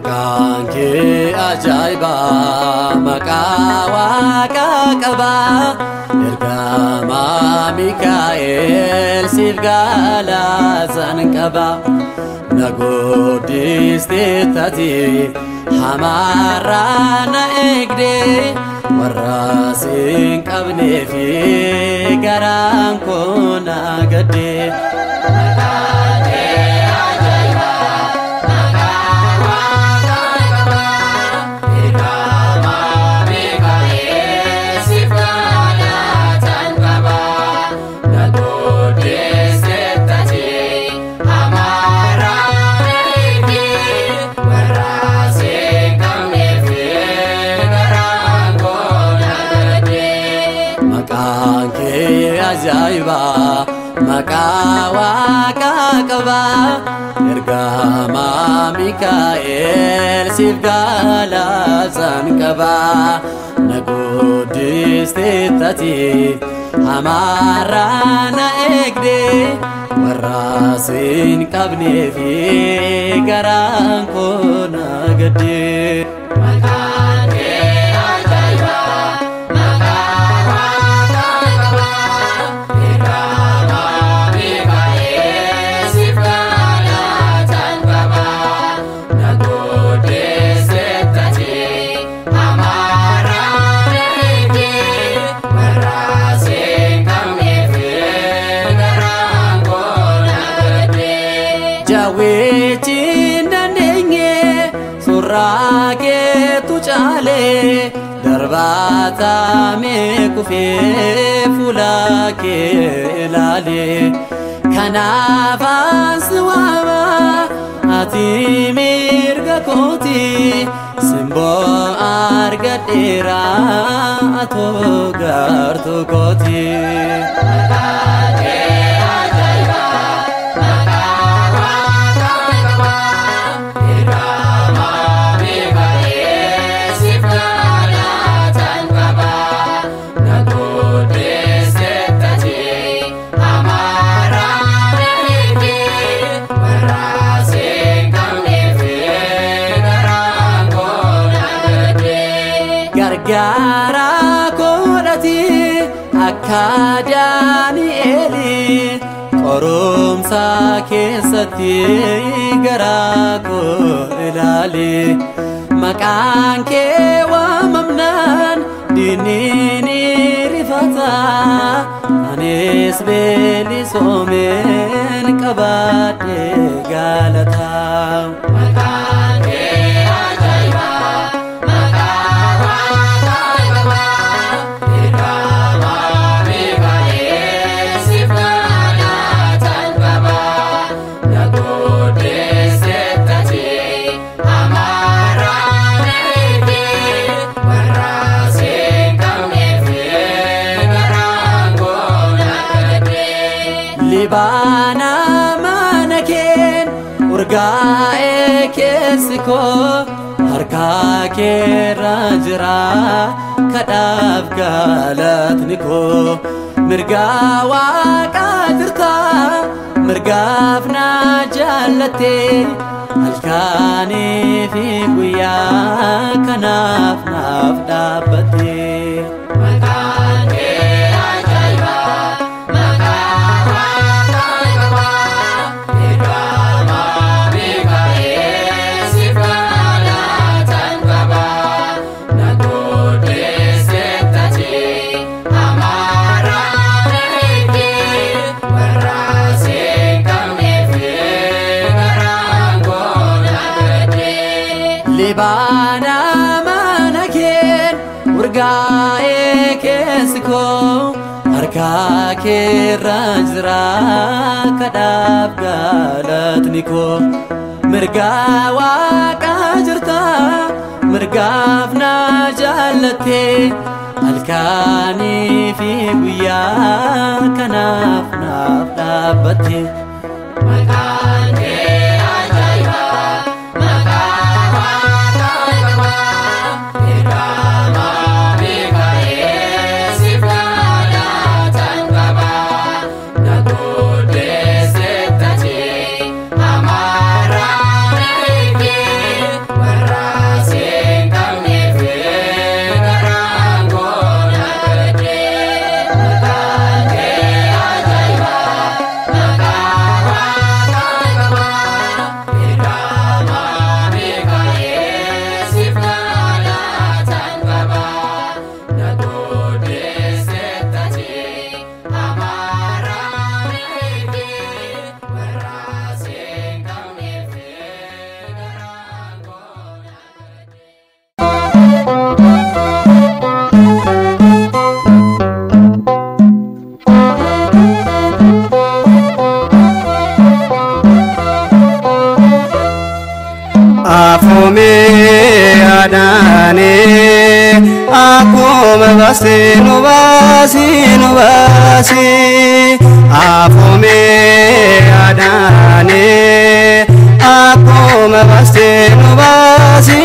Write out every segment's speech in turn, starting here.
Maqaan kee ajaa'iba maqaa Waaqa qaba ergamaa Mikaa'el siif galaataan qaba naguddistee taate hamarraa na eegde warra siin qabnee fi garaan koo na gadde. Maqaan kee ajaa'iba maqaa Waaqa qaba ergamaa Mikaa'el siif galaataan qaba naguddistee taate hamarraa na eegde warra siin qabnee fi garaan koo na gadde. Jawweetiin dandeenye suuraa keetu caale darbaataa meekufee fuula kee ilaale kanaaf ansi waama ati mirga kooti simboo argadheera atoo gartuu kooti. Gargaara koodhati akka Daani'eeli qorumsa keessatti garaa koo ilaali maqaan kee waamamnaan diinni ni rifata anis beelisoomeen qabaadhee galata. Libaana mana keen urgaa'ee keessi koo harka keerra jira kadhaaf galatni koo mirgaa Waaqaa jirta mirgaaf na jaallatte halkanii fi guyyaa kanaaf naaf dhaabbatte. Libaana mana keen urgaa'ee keessi koo harka keerra jira kadhaaf galatni koo mirgaa Waaqaa jirta mirgaaf na jaallatte halkanii fi guyyaa kanaaf naaf dhaabbatte. Amara Afome adane akoma baste no basi Afome adane akoma baste no basi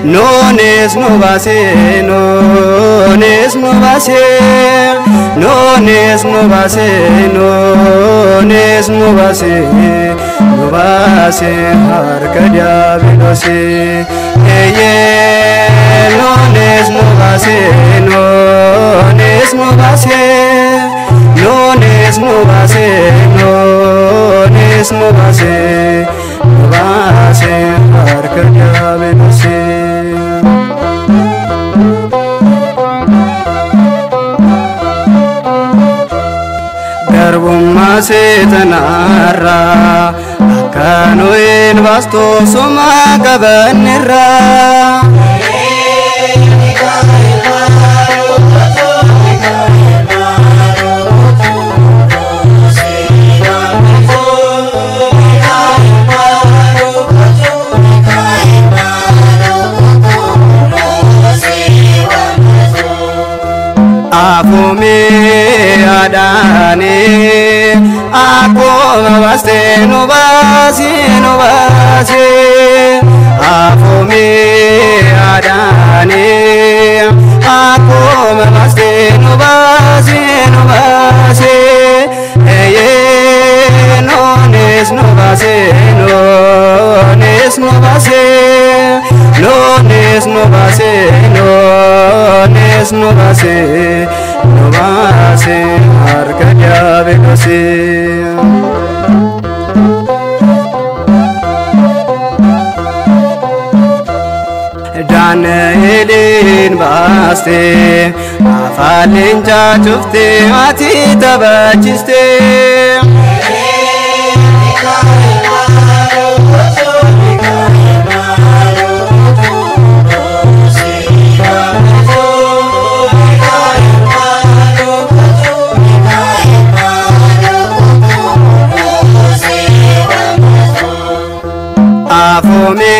Nones no base harka diabelosi eye nones no base harka diabelosi Garbumma setanarra Kanoin vasto soma gabanirra Afome adane akoma baste no basi Afome adane akoma baste no basi eye nones no base harka diabelosi Danielin baste afalin jajufte ati tabachiste Afome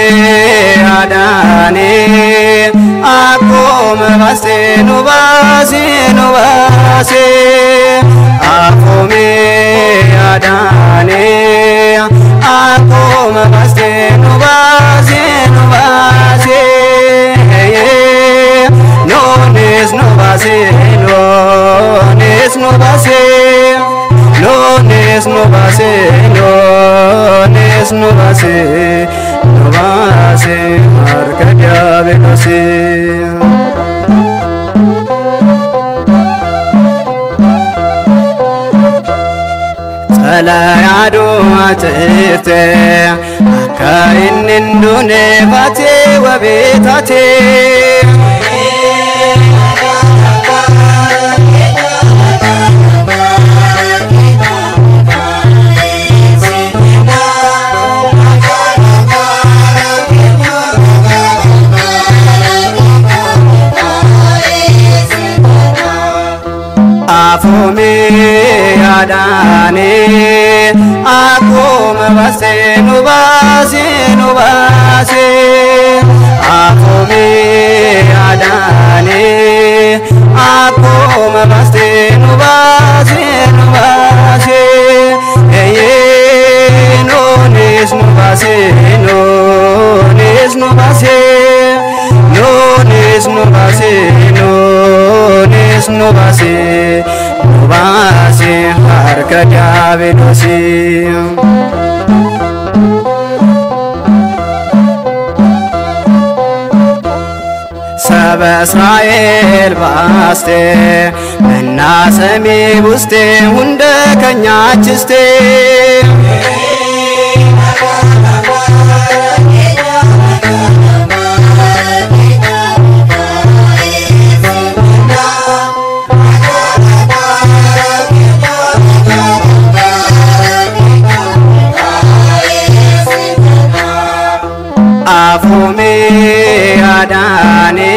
adane akoma baste no basi Afome adane akoma baste no basi nones no base harka diabelosi Salayado atete akain indune bate wabetate Afome adane akoma baste no basi Afome adane akoma baste no basi eye nones no base harka diabelosi Saba Israel baste enna semi buste hunde kanyachiste Afome adane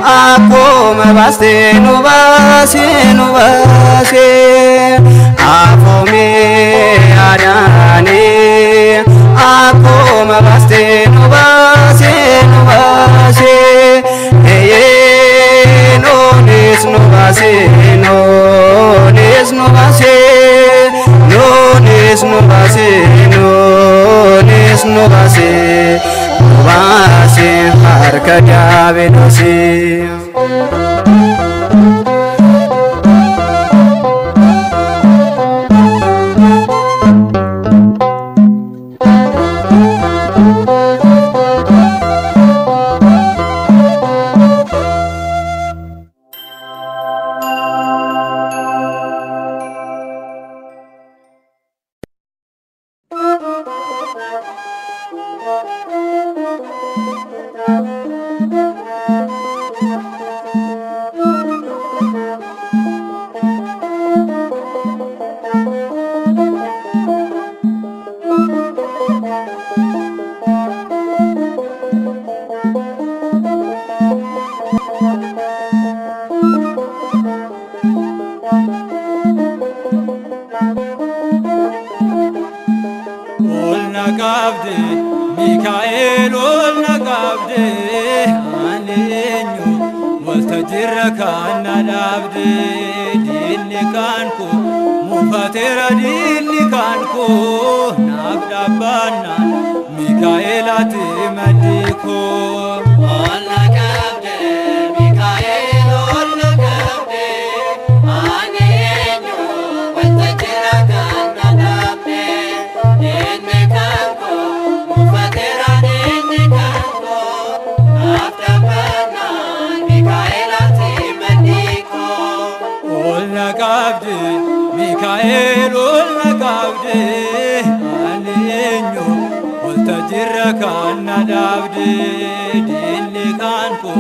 akoma baste no basi Afome adane akkuma baastee nu baasee nu baasee noonis nu baasee noonis nu baasee noonis nu baasee noonis nu baasee nu baasee harka diiyaabiloosii. Mikael ol naqabde aneenyu waltajirra kan dhaabde diinni kan koo mufateera diinni kan koo naaf dhaabannaan Mikaelati maddi koo. Ol naqabde Mikael ol naqabde aneenyu waltajirra kan dhaabde diinni kan koo mufateera diinni kan koo naaf dhaabannaan Mikaelati maddi koo. Ol naqabde Mikael ol naqabde aneenyu waltajirra kan dhaabde diinni kan koo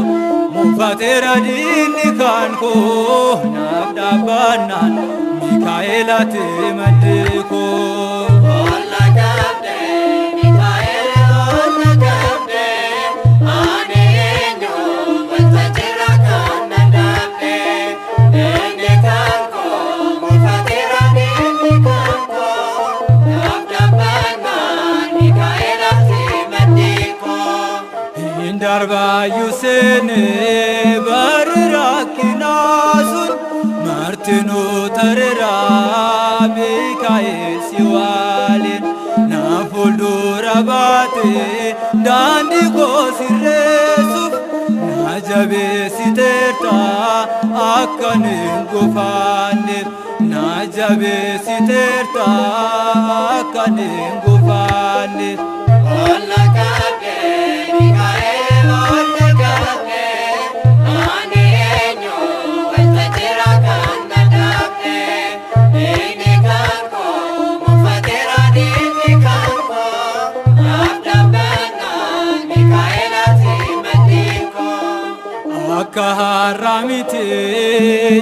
mufateera diinni kan koo naaf dhaabannaan Mikaelati maddi koo. Ol naqabde Mikael ol naqabde aneenyu waltajirra kan dhaabde diinni kan koo mufateera diinni kan koo naaf dhaabannaan Mikaelati maddi koo. Hindarbaayyu seene barri rakkinaa sun martinuu tareera Mikael si waliin na fuuldura baate daandii koo sirreessuuf na jabeessiteerta akkan hin gufanneef na jabeessiteerta akkan hin gufanneef. Ol naqabde Mikael ol naqabde aneenyu waltajirra kan dhaabde diinni kan koo mufateera diinni kan koo naaf dhaabannaan Mikaelati maddi koo. Akka har'a miti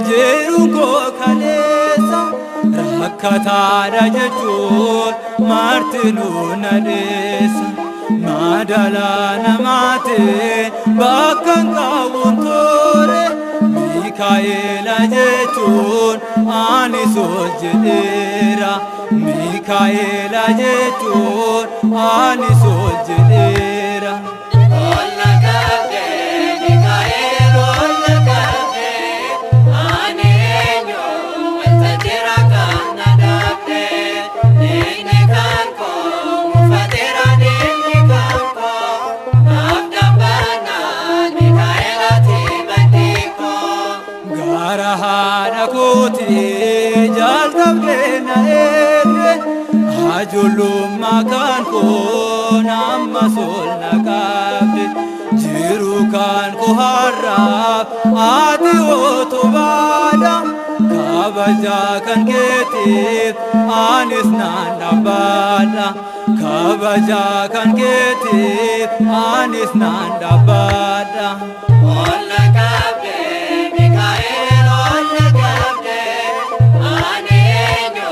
jiruun koo kaleessa rakkataadha jechuun martinuu na dheessa. Madala namate bakka qabuun toore Mikaela jechuun anis ol jedheera Mikaela jechuun anis ol jedheera. Ol naqabde Mikael ol naqabde aneenyu waltajirra kan dhaabde diinni kan koo mufateera diinni kan koo naaf dhaabannaan Mikaelati maddi koo. Gaara haadha kootii jalqabdee na eegde hajullummaa kan koo nammas ol naqabde jiru kan koo har'aaf ati otubaadha kabaja kan keetiif anis nan dhaabadha kabaja kan keetiif anis nan dhaabadha. Ol naqabde Mikael ol naqabde aneenyu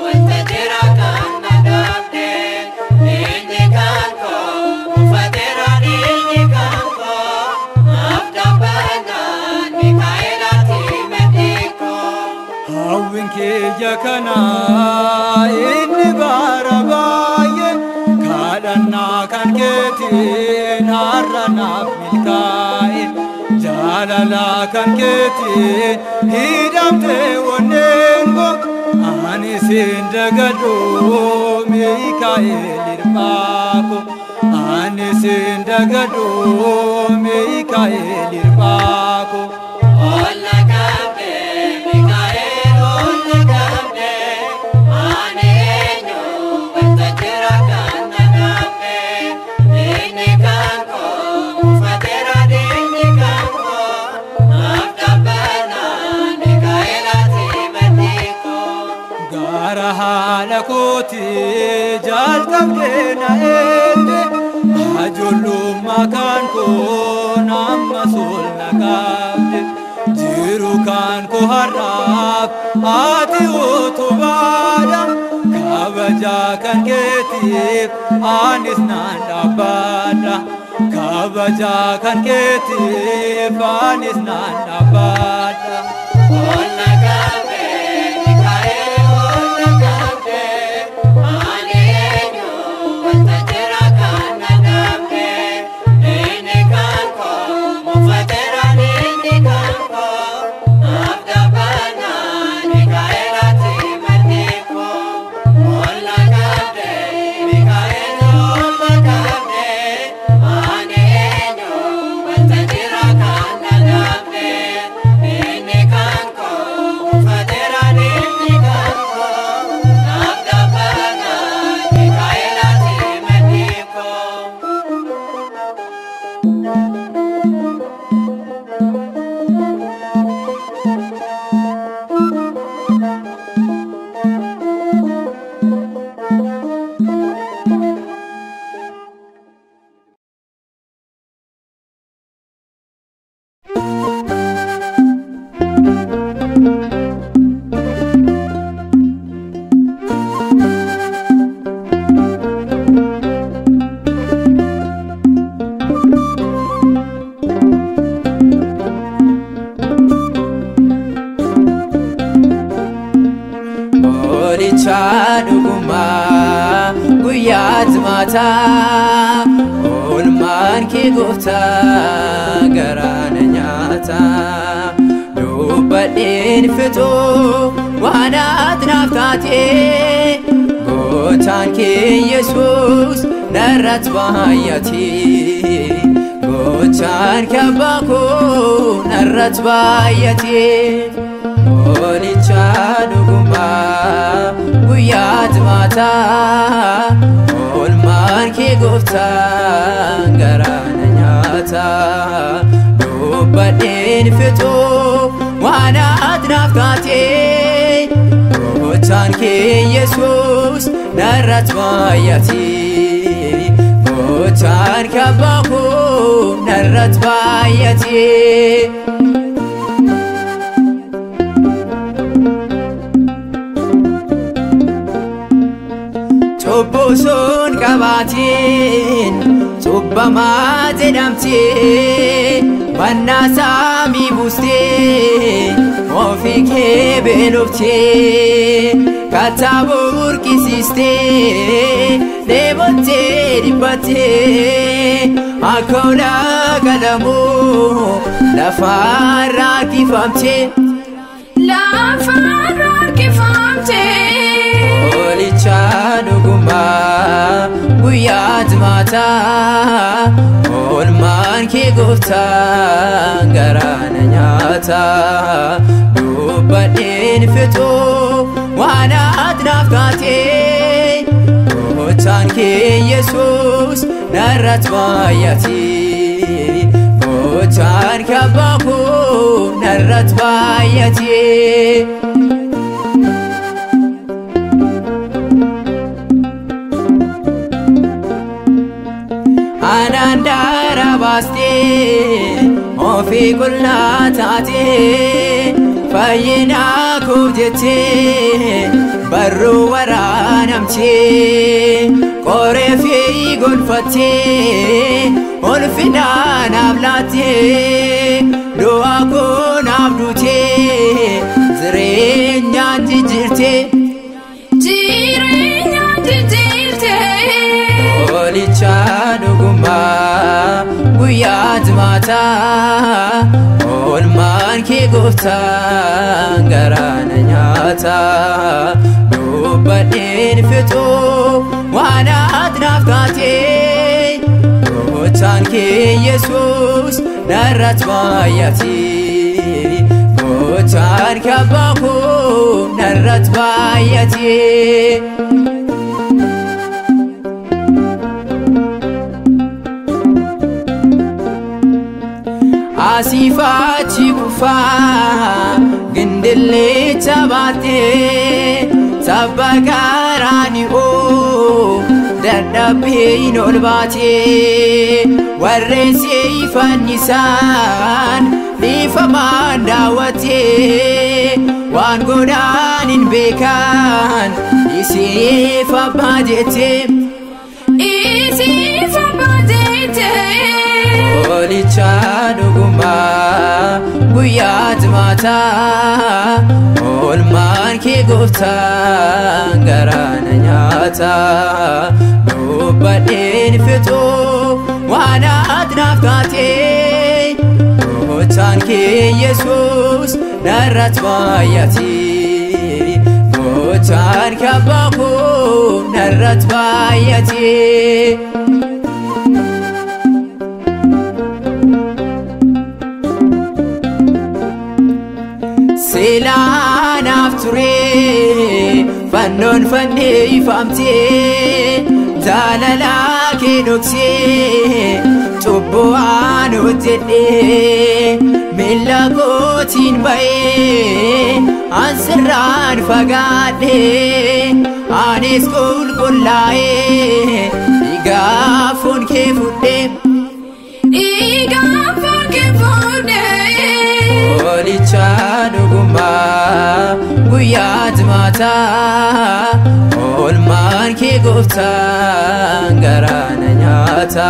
waltajirra kan dhaabde diinni kan koo mufateera diinni kan koo naaf dhaabannaan Mikaelati maddi koo. Hawwiin kiyya kana inni bara baay'ee kadhanna kan keetiin har'anaaf milkaa'e jaalala kan keetiin hidhamte wanneen ko ani sin dagadu Mikaa'el irbaako ani sin dagadu Mikaa'el irbaako Olla kabde Mikaa'el olla kabde ani eenyu wanta jira kan nagaafne inni kan koo uffateera diinni kan koo naaf dhabbana Mikaa'elati maddii koo Gara haala kooti jalqabde na eegde ajollummaa kan koo nama sol na qabde jiru kan koo har'aaf ati utubaadha kabaja kan keetiif anis nan dhaabbadha kabaja kan keetiif anis nan dhaabbadha Olla kabde Mikaa'el olla kabde ani eenyu wanta jira kan nagaafne inni kan koo uffateera diinni kan koo naaf dhabbana Mikaa'elati maddii koo Olla kabde Mikaa'el olla kabde ani eenyu wanta jira kan nagaafne inni kan koo uffateera diinni kan koo naaf dhabbana Mikaa'elati maddii koo Olicha dhuguma guyyaat maata olmaan kee gooftaa garaana nyaata dubbadheen fixuu waan ati naaf taate gootaan kee Yesuus narratti baay'ate gootaan kee abbaa koo narratti baay'ate Olicha dhuguma guyyaat maata olmaan kee gooftaa garaana nyaata dubbadheen fixuu waan ati naaf taate gootaan kee Yesuus narratti baay'ate gootaan kee abbaa koo narratti baay'ate Cubbuun qabaatiin cubbamaa jedhamtee mannaa saamii buustee ofii kee beeloftee kattaa burqisiistee dheebottee dhibbattee akka ulaa qalamuu lafarraa harkifamtee Olicha dhuguma guyyaat maata olmaan kee gooftaa garaana nyaata dubbadheen fixuu waan ati naaf taate gootaan kee Yesuus narratti baay'ate gootaan kee abbaa koo narratti baay'ate Anaan darabastee ofii qullaa taatee fayyinaa koof jettee barruu waraanamtee qoree fi gonfattee ulfinaa naaf laattee du'aa koo naaf duutee jireenyaan jijjiirtee Olicha dhuguma guyyaa jimaataa oolmaan kee gooftaan garaana nyaata dubbadheen fixuu waan ati naaf taatee gooftaan kee Yesuus narratti baay'ate gooftaan kee abbaa koo narratti baay'ate. Asifachi kufa gendele chabate sabagarani o dadhabe inolbate warrese ifanisan nifaman dawate wan godanin bekan isifa badete Olicha dhuguma guyyaa jimaataa oolmaan kee gooftaan garaana nyaata dubbadheen fixuu waan ati naaf taatee gooftaan kee Yesuus narratti baay'ate gooftaan kee abbaa koo narratti baay'ate. Seelaanaaf ture fannoon fannee ifamtee jaalalaa kee dhoksee cubbuu aan hojjedhee miila kootiin ba'ee ansirraan fagaadhee anis qulqullaa'ee dhiigaa foon kee fudhee. Olicha dhuguma guyyaa jimaataa oolmaan kee gooftaan garaana nyaata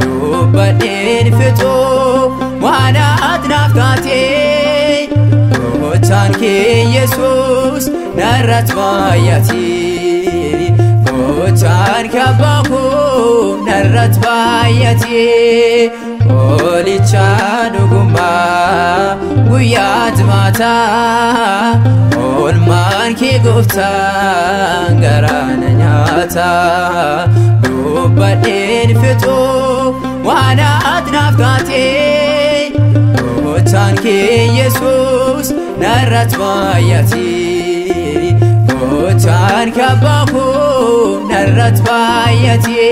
dubbadheen fixuu waan ati naaf taatee gooftaan kee Yesuus narratti baay'ate gooftaan kee abbaa koo narratti baay'ate. Olicha dhuguma guyyaa jimaataa oolmaan kee gooftaan garaana nyaata dubbadheen fixuu waan ati naaf taatee gooftaan kee Yesuus narratti baay'ate gooftaan kee abbaa koo narratti baay'ate.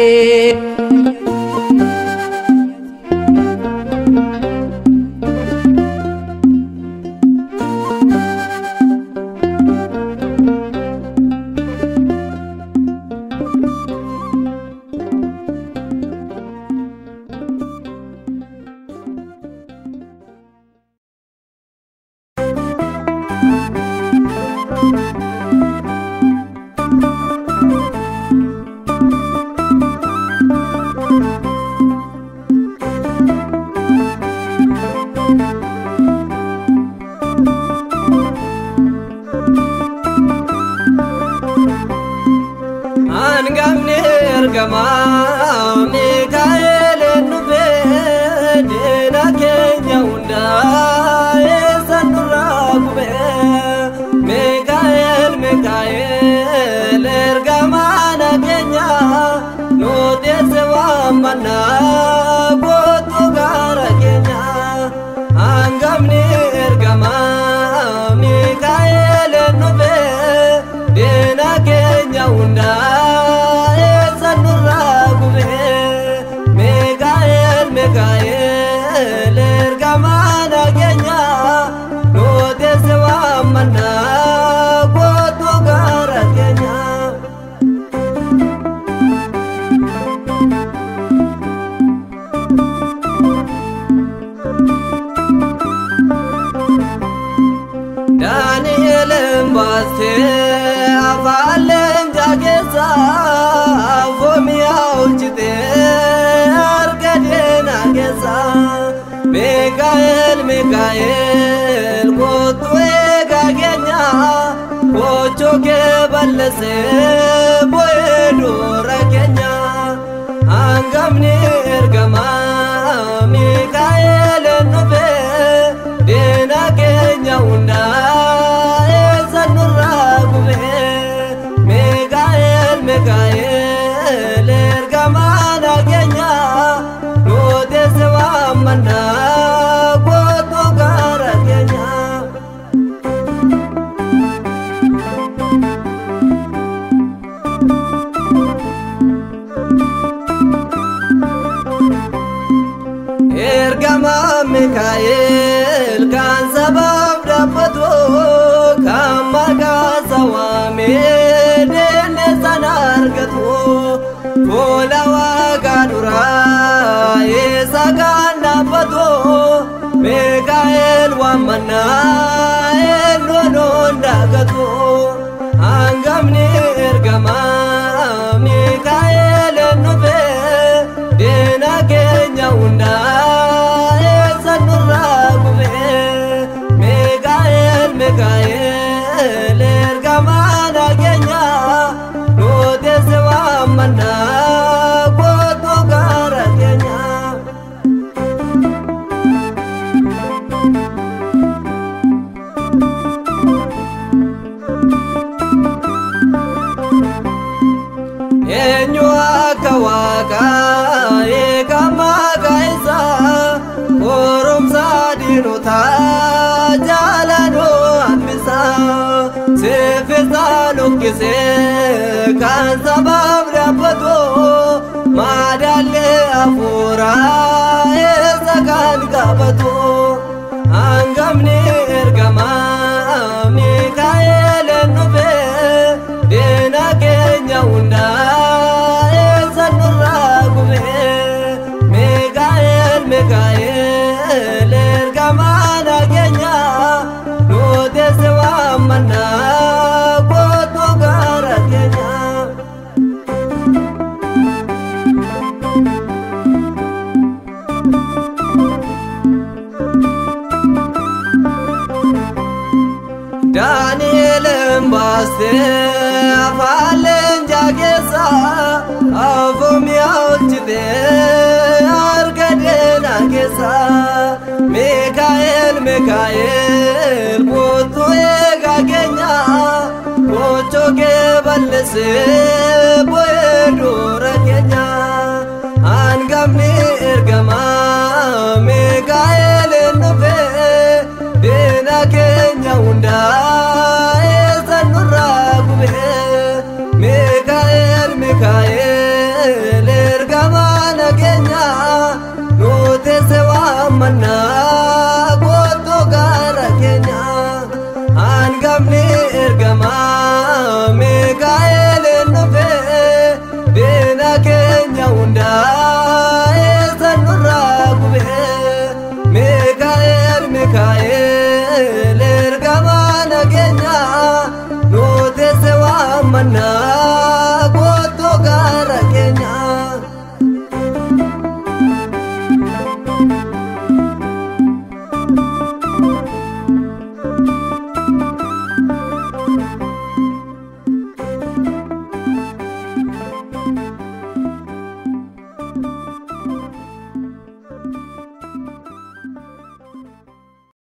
Mikael, Mikael, Kotwe Gagenya, Ocho ke balse, Boedo Rakenya, Mikael kan sabab dapato kamaga sawame dene sanargatu Fola waga dura isa kan dapato Mikael wamana enono ndagatu Angamni ergama Mikael enove dena kenya unda Mikael ergamana kenya Note sewa mana Koto gara kenya Enyo akawaka ekamaga isa Koromsa dinota jalano ambisa Sefeta lukise kan sabab dapato Madale afura esa kan kabato Angamni ergama Mikael enove dena kenya unda esa nurra gume Mikael ergama na kenya Note sewa mana koto gara kenya Daniel mbaste afalen jagesa avomia ulchide argade nagesa Mikael koto ega kenya kocho ke balse boedora kenya angamni ergama Mikael nove dena kenya unda esa nurra gube Mikael ergama na kenya